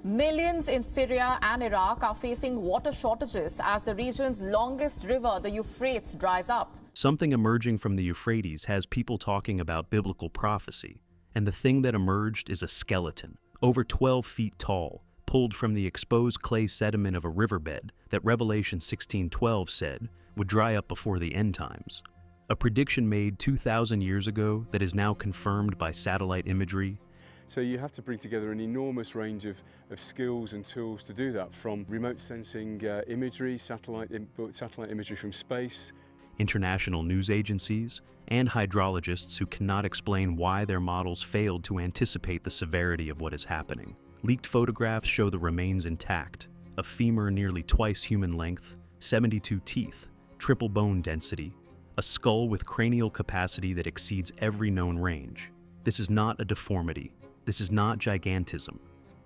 Millions in Syria and Iraq are facing water shortages as the region's longest river, the Euphrates, dries up. Something emerging from the Euphrates has people talking about biblical prophecy, and the thing that emerged is a skeleton, over 12 feet tall, pulled from the exposed clay sediment of a riverbed that Revelation 16:12 said would dry up before the end times. A prediction made 2,000 years ago that is now confirmed by satellite imagery. So you have to bring together an enormous range of skills and tools to do that, from remote sensing imagery, satellite imagery from space, international news agencies, and hydrologists who cannot explain why their models failed to anticipate the severity of what is happening. Leaked photographs show the remains intact, a femur nearly twice human length, 72 teeth, triple bone density, a skull with cranial capacity that exceeds every known range. This is not a deformity. This is not gigantism.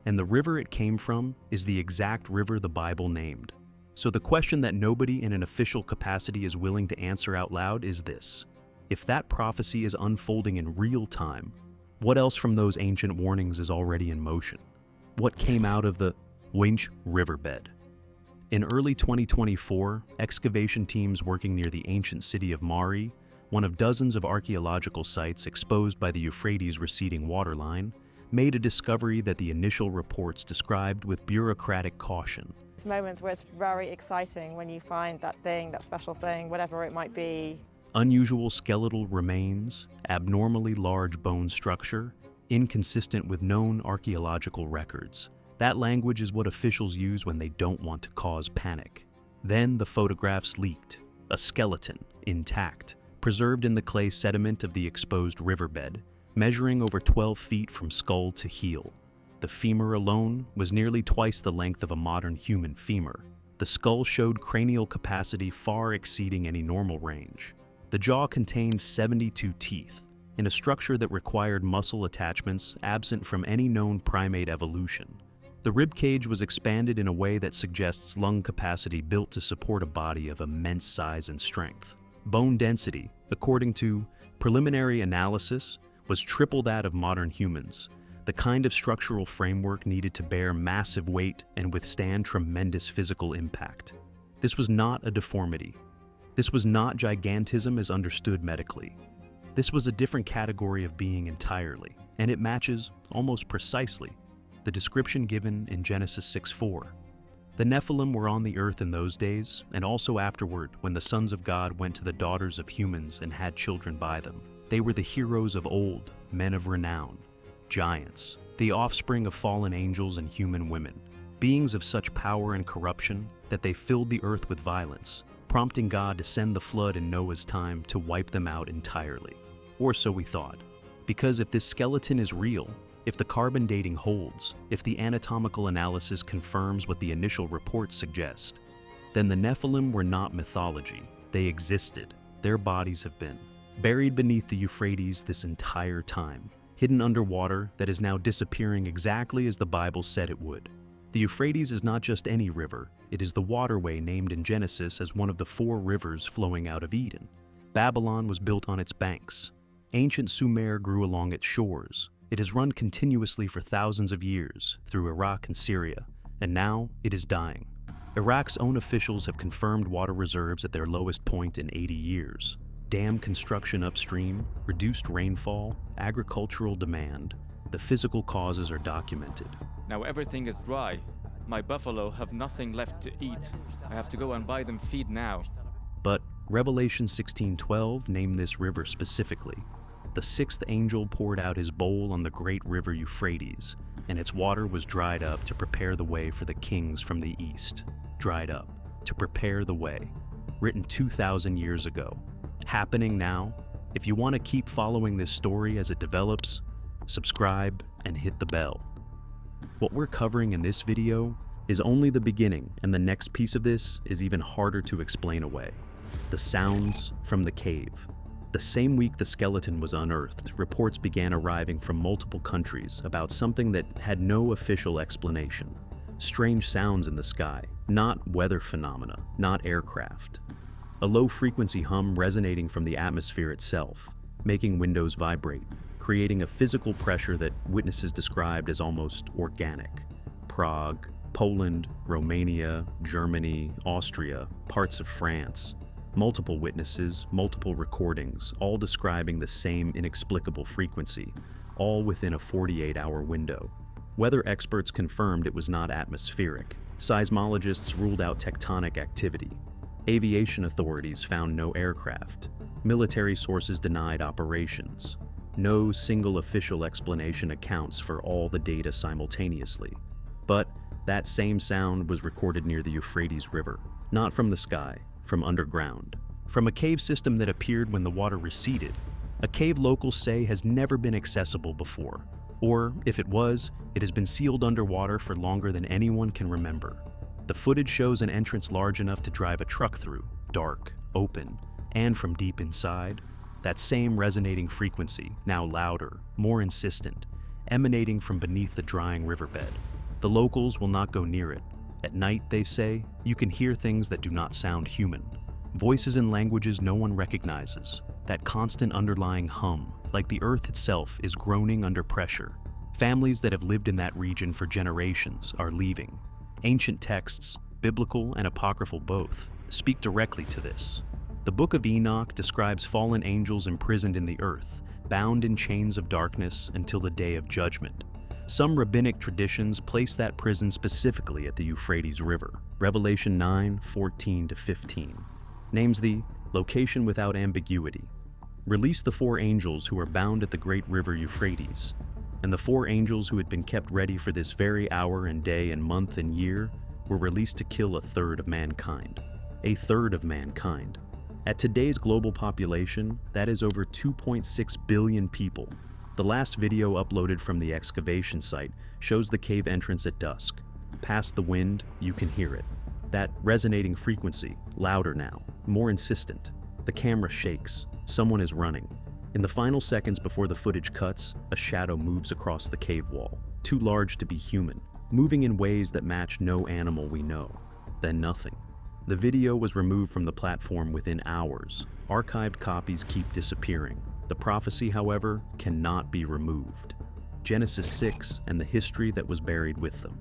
And the river it came from is the exact river the Bible named. So the question that nobody in an official capacity is willing to answer out loud is this: if that prophecy is unfolding in real time, what else from those ancient warnings is already in motion? What came out of the Winch riverbed? In early 2024, excavation teams working near the ancient city of Mari, one of dozens of archaeological sites exposed by the Euphrates' receding waterline, made a discovery that the initial reports described with bureaucratic caution. It's moments where it's very exciting when you find that thing, that special thing, whatever it might be. Unusual skeletal remains, abnormally large bone structure, inconsistent with known archaeological records. That language is what officials use when they don't want to cause panic. Then the photographs leaked, a skeleton, intact, preserved in the clay sediment of the exposed riverbed, measuring over 12 feet from skull to heel. The femur alone was nearly twice the length of a modern human femur. The skull showed cranial capacity far exceeding any normal range. The jaw contained 72 teeth, in a structure that required muscle attachments absent from any known primate evolution. The ribcage was expanded in a way that suggests lung capacity built to support a body of immense size and strength. Bone density, according to preliminary analysis, was triple that of modern humans, the kind of structural framework needed to bear massive weight and withstand tremendous physical impact. This was not a deformity. This was not gigantism as understood medically. This was a different category of being entirely, and it matches, almost precisely, the description given in Genesis 6:4. The Nephilim were on the earth in those days, and also afterward when the sons of God went to the daughters of humans and had children by them. They were the heroes of old, men of renown, giants, the offspring of fallen angels and human women, beings of such power and corruption that they filled the earth with violence, prompting God to send the flood in Noah's time to wipe them out entirely. Or so we thought. Because if this skeleton is real, if the carbon dating holds, if the anatomical analysis confirms what the initial reports suggest, then the Nephilim were not mythology. They existed. Their bodies have been buried beneath the Euphrates this entire time, hidden underwater that is now disappearing exactly as the Bible said it would. The Euphrates is not just any river, it is the waterway named in Genesis as one of the 4 rivers flowing out of Eden. Babylon was built on its banks. Ancient Sumer grew along its shores. It has run continuously for thousands of years through Iraq and Syria, and now it is dying. Iraq's own officials have confirmed water reserves at their lowest point in 80 years. Dam construction upstream, reduced rainfall, agricultural demand. The physical causes are documented. Now everything is dry. My buffalo have nothing left to eat. I have to go and buy them feed now. But Revelation 16:12 named this river specifically. The 6th angel poured out his bowl on the great river Euphrates, and its water was dried up to prepare the way for the kings from the east. Dried up to prepare the way. Written 2,000 years ago. Happening now. If you want to keep following this story as it develops, subscribe and hit the bell. What we're covering in this video is only the beginning, and the next piece of this is even harder to explain away. The sounds from the cave. The same week the skeleton was unearthed, reports began arriving from multiple countries about something that had no official explanation. Strange sounds in the sky, not weather phenomena, not aircraft. A low-frequency hum resonating from the atmosphere itself, making windows vibrate, creating a physical pressure that witnesses described as almost organic. Prague, Poland, Romania, Germany, Austria, parts of France. Multiple witnesses, multiple recordings, all describing the same inexplicable frequency, all within a 48-hour window. Weather experts confirmed it was not atmospheric. Seismologists ruled out tectonic activity. Aviation authorities found no aircraft. Military sources denied operations. No single official explanation accounts for all the data simultaneously. But that same sound was recorded near the Euphrates River, not from the sky, from underground, from a cave system that appeared when the water receded, a cave locals say has never been accessible before, or if it was, it has been sealed underwater for longer than anyone can remember. The footage shows an entrance large enough to drive a truck through, dark, open, and from deep inside, that same resonating frequency, now louder, more insistent, emanating from beneath the drying riverbed. The locals will not go near it. At night, they say, you can hear things that do not sound human. Voices and languages no one recognizes. That constant underlying hum, like the earth itself, is groaning under pressure. Families that have lived in that region for generations are leaving. Ancient texts, biblical and apocryphal both, speak directly to this. The Book of Enoch describes fallen angels imprisoned in the earth, bound in chains of darkness until the day of judgment. Some rabbinic traditions place that prison specifically at the Euphrates River. Revelation 9:14-15 names the location without ambiguity. Release the 4 angels who are bound at the great river Euphrates. And the 4 angels who had been kept ready for this very hour and day and month and year were released to kill a third of mankind. A third of mankind. At today's global population, that is over 2.6 billion people. The last video uploaded from the excavation site shows the cave entrance at dusk. Past the wind, you can hear it. That resonating frequency, louder now, more insistent. The camera shakes. Someone is running. In the final seconds before the footage cuts, a shadow moves across the cave wall, too large to be human, moving in ways that match no animal we know. Then nothing. The video was removed from the platform within hours. Archived copies keep disappearing. The prophecy, however, cannot be removed. Genesis 6 and the history that was buried with them.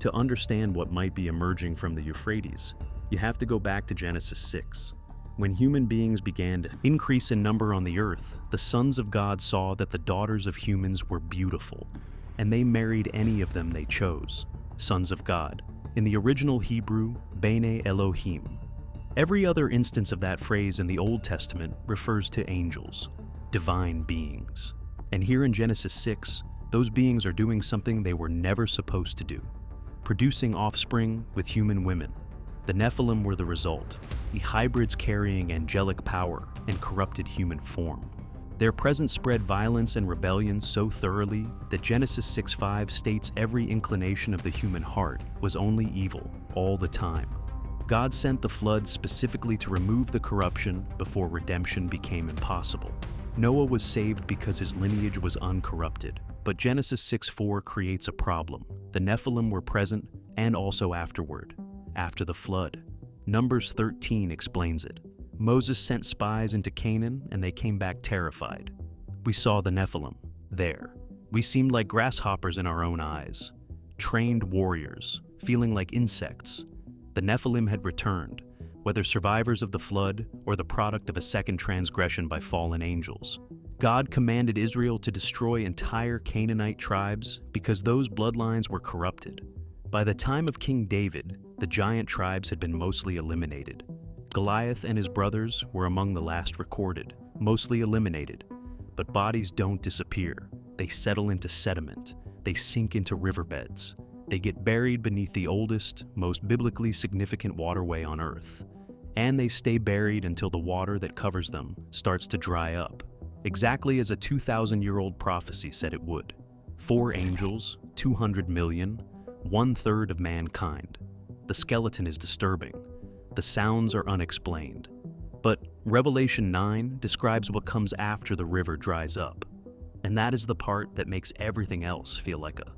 To understand what might be emerging from the Euphrates, you have to go back to Genesis 6. When human beings began to increase in number on the earth, the sons of God saw that the daughters of humans were beautiful, and they married any of them they chose, sons of God. In the original Hebrew, Bene Elohim. Every other instance of that phrase in the Old Testament refers to angels, divine beings. And here in Genesis 6, those beings are doing something they were never supposed to do, producing offspring with human women. The Nephilim were the result, the hybrids carrying angelic power and corrupted human form. Their presence spread violence and rebellion so thoroughly that Genesis 6:5 states every inclination of the human heart was only evil all the time. God sent the flood specifically to remove the corruption before redemption became impossible. Noah was saved because his lineage was uncorrupted, but Genesis 6:4 creates a problem. The Nephilim were present and also afterward, after the flood. Numbers 13 explains it. Moses sent spies into Canaan and they came back terrified. We saw the Nephilim there. We seemed like grasshoppers in our own eyes, trained warriors, feeling like insects. The Nephilim had returned, whether survivors of the flood or the product of a second transgression by fallen angels. God commanded Israel to destroy entire Canaanite tribes because those bloodlines were corrupted. By the time of King David, the giant tribes had been mostly eliminated. Goliath and his brothers were among the last recorded, mostly eliminated. But bodies don't disappear. They settle into sediment. They sink into riverbeds. They get buried beneath the oldest, most biblically significant waterway on Earth. And they stay buried until the water that covers them starts to dry up, exactly as a 2,000-year-old prophecy said it would. 4 angels, 200 million, 1/3 of mankind. The skeleton is disturbing. The sounds are unexplained. But Revelation 9 describes what comes after the river dries up. And that is the part that makes everything else feel like a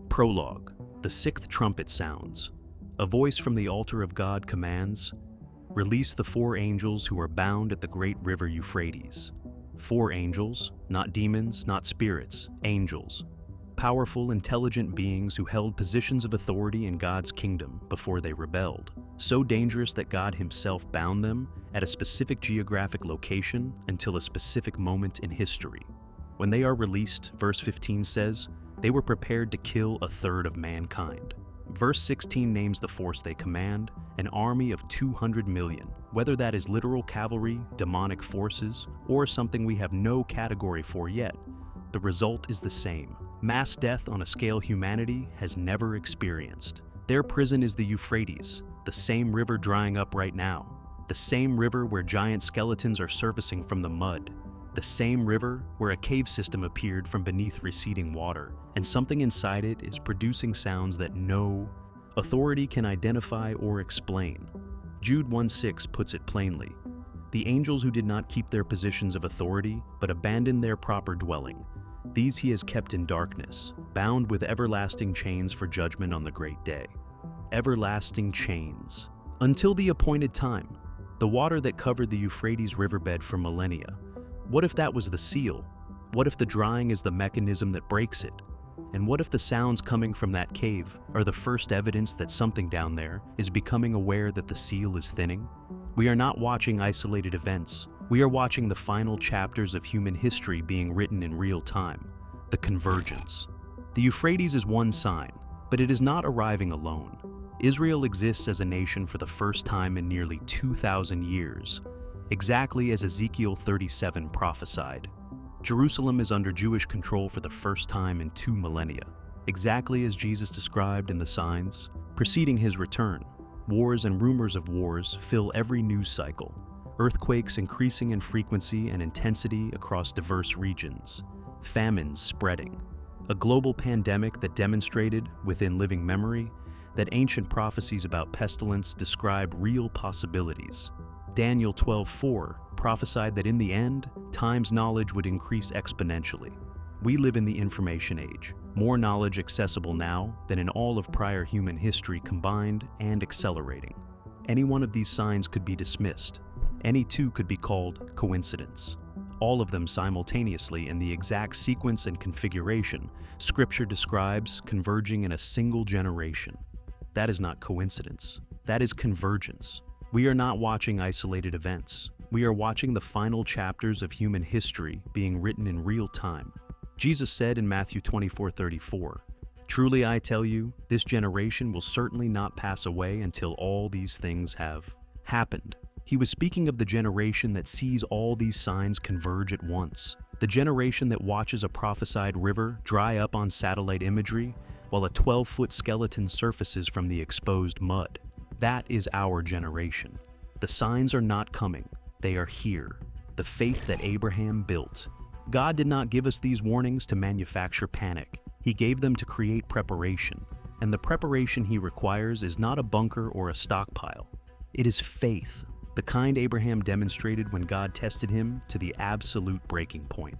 prologue. The 6th trumpet sounds. A voice from the altar of God commands, "Release the 4 angels who are bound at the great river Euphrates." 4 angels, not demons, not spirits, angels. powerful, intelligent beings who held positions of authority in God's kingdom before they rebelled, so dangerous that God himself bound them at a specific geographic location until a specific moment in history. When they are released, verse 15 says, they were prepared to kill a third of mankind. Verse 16 names the force they command, an army of 200 million. Whether that is literal cavalry, demonic forces, or something we have no category for yet, the result is the same. Mass death on a scale humanity has never experienced. Their prison is the Euphrates, the same river drying up right now, the same river where giant skeletons are surfacing from the mud, the same river where a cave system appeared from beneath receding water, and something inside it is producing sounds that no authority can identify or explain. Jude 1:6 puts it plainly. The angels who did not keep their positions of authority, but abandoned their proper dwelling, these he has kept in darkness, bound with everlasting chains for judgment on the great day. Everlasting chains. Until the appointed time. The water that covered the Euphrates riverbed for millennia. What if that was the seal? What if the drying is the mechanism that breaks it? And what if the sounds coming from that cave are the first evidence that something down there is becoming aware that the seal is thinning? We are not watching isolated events. We are watching the final chapters of human history being written in real time. The convergence. The Euphrates is one sign, but it is not arriving alone. Israel exists as a nation for the first time in nearly 2,000 years, exactly as Ezekiel 37 prophesied. Jerusalem is under Jewish control for the first time in 2 millennia, exactly as Jesus described in the signs preceding his return. Wars and rumors of wars fill every news cycle, earthquakes increasing in frequency and intensity across diverse regions, famines spreading, a global pandemic that demonstrated, within living memory, that ancient prophecies about pestilence describe real possibilities. Daniel 12:4 prophesied that in the end, time's knowledge would increase exponentially. We live in the information age, more knowledge accessible now than in all of prior human history combined and accelerating. Any one of these signs could be dismissed. Any two could be called coincidence. All of them simultaneously in the exact sequence and configuration Scripture describes converging in a single generation. That is not coincidence. That is convergence. We are not watching isolated events. We are watching the final chapters of human history being written in real time. Jesus said in Matthew 24:34, "Truly I tell you, this generation will certainly not pass away until all these things have happened." He was speaking of the generation that sees all these signs converge at once. The generation that watches a prophesied river dry up on satellite imagery while a 12-foot skeleton surfaces from the exposed mud. That is our generation. The signs are not coming. They are here. The faith that Abraham built. God did not give us these warnings to manufacture panic. He gave them to create preparation. And the preparation he requires is not a bunker or a stockpile. It is faith, the kind Abraham demonstrated when God tested him to the absolute breaking point.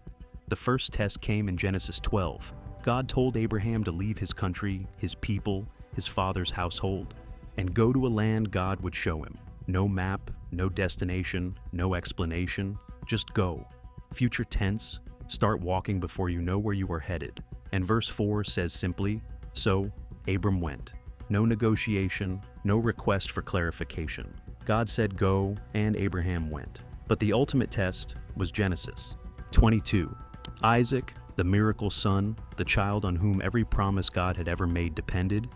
The first test came in Genesis 12. God told Abraham to leave his country, his people, his father's household, and go to a land God would show him. No map, no destination, no explanation, just go. Future tense, start walking before you know where you are headed. And verse 4 says simply, "So Abram went." No negotiation, no request for clarification. God said go, and Abraham went. But the ultimate test was Genesis 22. Isaac, the miracle son, the child on whom every promise God had ever made depended,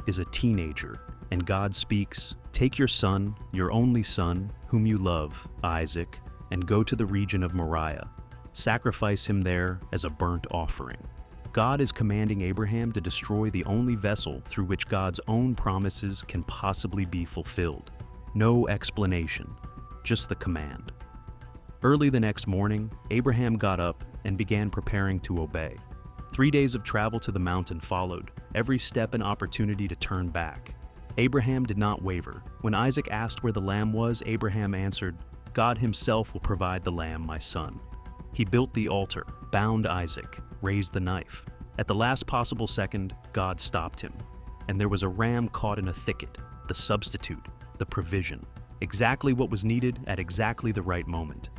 is a teenager. And God speaks, "Take your son, your only son, whom you love, Isaac, and go to the region of Moriah. Sacrifice him there as a burnt offering." God is commanding Abraham to destroy the only vessel through which God's own promises can possibly be fulfilled. No explanation, just the command. Early the next morning, Abraham got up and began preparing to obey. 3 days of travel to the mountain followed, every step an opportunity to turn back. Abraham did not waver. When Isaac asked where the lamb was, Abraham answered, "God himself will provide the lamb, my son." He built the altar, bound Isaac, raised the knife. At the last possible second, God stopped him, and there was a ram caught in a thicket, the substitute, the provision, exactly what was needed at exactly the right moment.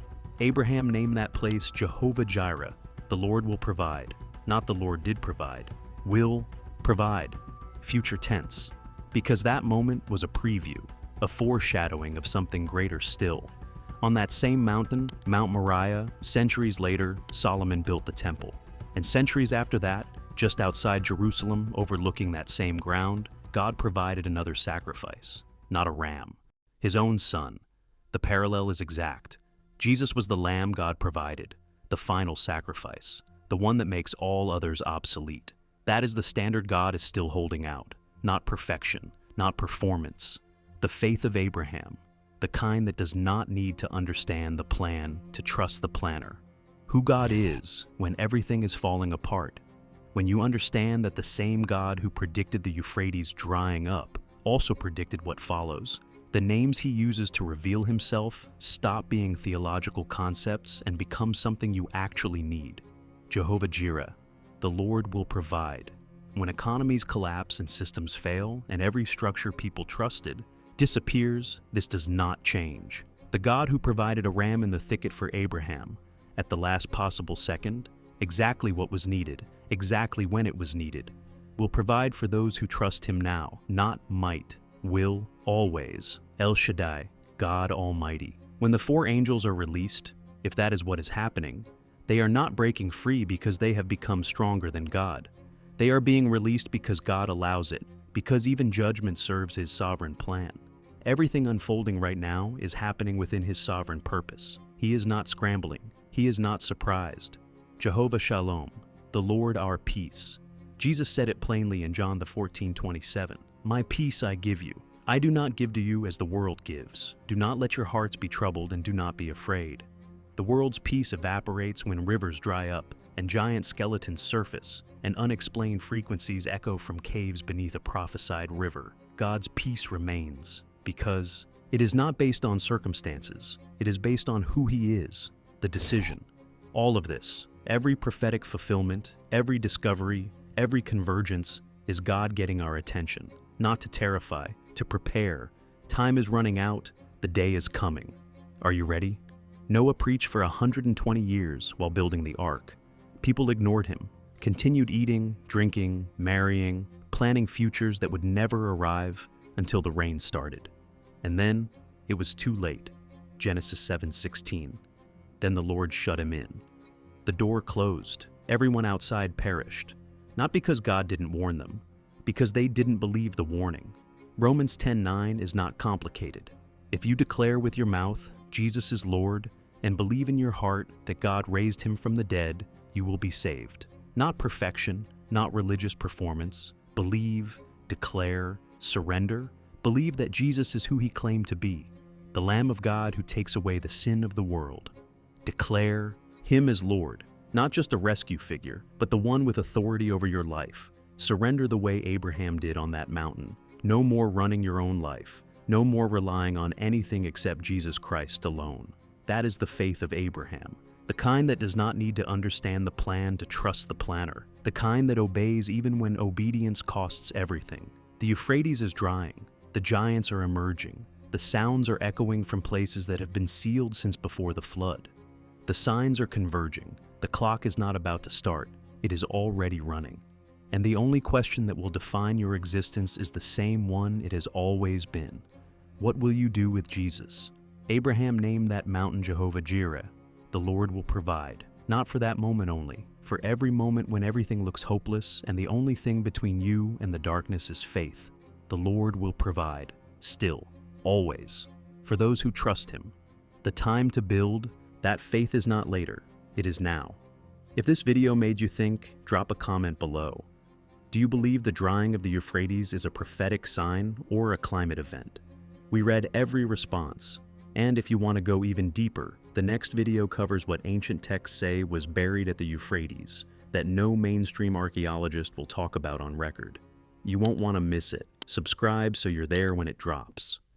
Abraham named that place Jehovah Jireh, the Lord will provide. not the Lord did provide, will provide, future tense, because that moment was a preview, a foreshadowing of something greater still. On that same mountain, Mount Moriah, centuries later, Solomon built the temple. And centuries after that, just outside Jerusalem, overlooking that same ground, God provided another sacrifice, not a ram, his own son. The parallel is exact. Jesus was the lamb God provided, the final sacrifice, the one that makes all others obsolete. That is the standard God is still holding out, not perfection, not performance. The faith of Abraham, the kind that does not need to understand the plan to trust the planner. Who God is when everything is falling apart. When you understand that the same God who predicted the Euphrates drying up also predicted what follows. The names he uses to reveal himself stop being theological concepts and become something you actually need. Jehovah Jireh, the Lord will provide. When economies collapse and systems fail, and every structure people trusted disappears, this does not change. The God who provided a ram in the thicket for Abraham, at the last possible second, exactly what was needed, exactly when it was needed, will provide for those who trust him now, not might, will, always. El Shaddai, God Almighty. When the four angels are released, if that is what is happening, they are not breaking free because they have become stronger than God. They are being released because God allows it, because even judgment serves his sovereign plan. Everything unfolding right now is happening within his sovereign purpose. He is not scrambling. He is not surprised. Jehovah Shalom, the Lord our peace. Jesus said it plainly in John 14:27. My peace I give you. I do not give to you as the world gives. Do not let your hearts be troubled and do not be afraid. The world's peace evaporates when rivers dry up and giant skeletons surface and unexplained frequencies echo from caves beneath a prophesied river. God's peace remains because it is not based on circumstances. It is based on who he is, the decision. All of this, every prophetic fulfillment, every discovery, every convergence is God getting our attention, not to terrify, to prepare. Time is running out, the day is coming. Are you ready? Noah preached for 120 years while building the ark. People ignored him, continued eating, drinking, marrying, planning futures that would never arrive until the rain started. And then, it was too late. Genesis 7:16. Then the Lord shut him in. The door closed. Everyone outside perished. Not because God didn't warn them, because they didn't believe the warning. Romans 10:9 is not complicated. If you declare with your mouth, Jesus is Lord, and believe in your heart that God raised him from the dead, you will be saved. Not perfection, not religious performance. Believe, declare, surrender. Believe that Jesus is who he claimed to be, the Lamb of God who takes away the sin of the world. Declare him as Lord, not just a rescue figure, but the one with authority over your life. Surrender the way Abraham did on that mountain. No more running your own life. No more relying on anything except Jesus Christ alone. That is the faith of Abraham. The kind that does not need to understand the plan to trust the planner. The kind that obeys even when obedience costs everything. The Euphrates is drying. The giants are emerging. The sounds are echoing from places that have been sealed since before the flood. The signs are converging. The clock is not about to start. It is already running. And the only question that will define your existence is the same one it has always been. What will you do with Jesus? Abraham named that mountain Jehovah Jireh. The Lord will provide, not for that moment only, for every moment when everything looks hopeless and the only thing between you and the darkness is faith. The Lord will provide, still, always, for those who trust him. The time to build, that faith is not later, it is now. If this video made you think, drop a comment below. Do you believe the drying of the Euphrates is a prophetic sign or a climate event? We read every response. And if you want to go even deeper, the next video covers what ancient texts say was buried at the Euphrates, that no mainstream archaeologist will talk about on record. You won't want to miss it. Subscribe so you're there when it drops.